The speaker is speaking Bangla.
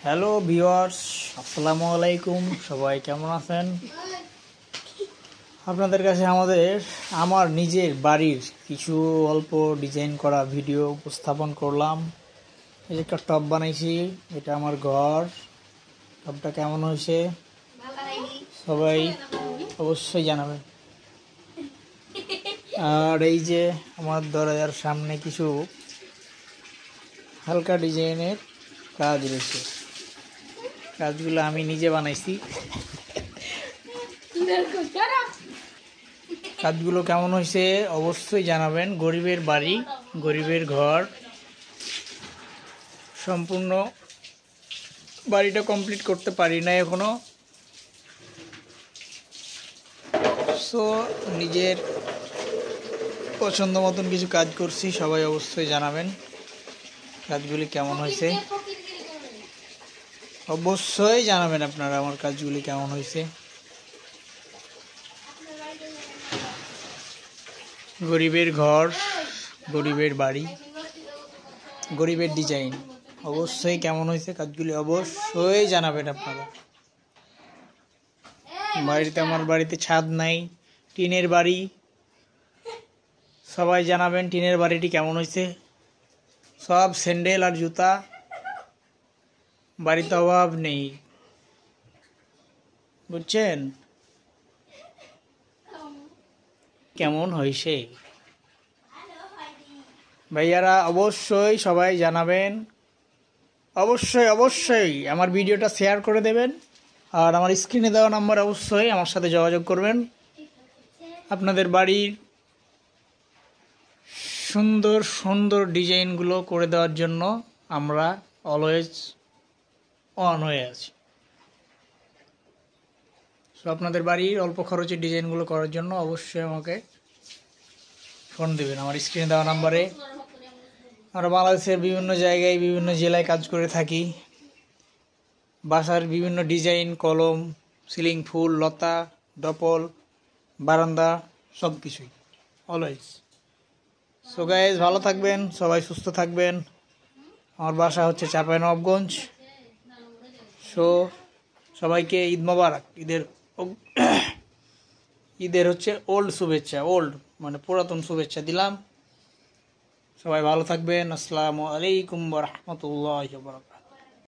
হ্যালো ভিউয়ার্স, আসসালামু আলাইকুম। সবাই কেমন আছেন? আপনাদের কাছে আমার নিজের বাড়ির কিছু অল্প ডিজাইন করা ভিডিও উপস্থাপন করলাম। এই যে একটা টব বানাইছি, এটা আমার ঘর। টবটা কেমন হয়েছে সবাই অবশ্যই জানাবেন। আর এই যে আমার দরজার সামনে কিছু হালকা ডিজাইনের কাজ রয়েছে, কাজগুলো আমি নিজে বানাইছি। কাজগুলো কেমন হয়েছে অবশ্যই জানাবেন। গরিবের বাড়ি, গরিবের ঘর, সম্পূর্ণ বাড়িটা কমপ্লিট করতে পারি না এখনো। সো নিজের পছন্দ মতন কিছু কাজ করছি, সবাই অবশ্যই জানাবেন কাজগুলি কেমন হয়েছে। অবশ্যই জানাবেন আপনারা আমার কাজগুলি কেমন হয়েছে। গরিবের ঘর, গরিবের বাড়ি, গরিবের ডিজাইন অবশ্যই কেমন হয়েছে কাজগুলি অবশ্যই জানাবেন আপনারা। আমার বাড়িতে ছাদ নাই, টিনের বাড়ি। সবাই জানাবেন টিনের বাড়িটি কেমন হয়েছে। সব স্যান্ডেল আর জুতা, বাড়িতে অভাব নেই, বুঝছেন কেমন হয়েছে ভাইয়ারা? অবশ্যই সবাই জানাবেন। অবশ্যই অবশ্যই আমার ভিডিওটা শেয়ার করে দেবেন। আর আমার স্ক্রিনে দেওয়া নাম্বার অবশ্যই আমার সাথে যোগাযোগ করবেন। আপনাদের বাড়ির সুন্দর সুন্দর ডিজাইনগুলো করে দেওয়ার জন্য আমরা অলওয়েজ অন হয়ে আছি। সো আপনাদের বাড়ির অল্প খরচের ডিজাইনগুলো করার জন্য অবশ্যই আমাকে ফোন দেবেন আমার স্ক্রিনে দেওয়া নাম্বারে। আমরা বাংলাদেশের বিভিন্ন জায়গায়, বিভিন্ন জেলায় কাজ করে থাকি। বাসার বিভিন্ন ডিজাইন, কলম, সিলিং, ফুল, লতা, ডপল, বারান্দা, সব কিছুই অলওয়েজ। সো গাইজ, ভালো থাকবেন, সবাই সুস্থ থাকবেন। আমার বাসা হচ্ছে চাঁপাইনবাবগঞ্জ। সো সবাইকে ঈদ মোবারক। ঈদের হচ্ছে ওল্ড শুভেচ্ছা, ওল্ড মানে পুরাতন শুভেচ্ছা দিলাম। সবাই ভালো থাকবেন। আসসালামু আলাইকুম ওয়া রাহমাতুল্লাহি ওয়া বারাকাতুহু।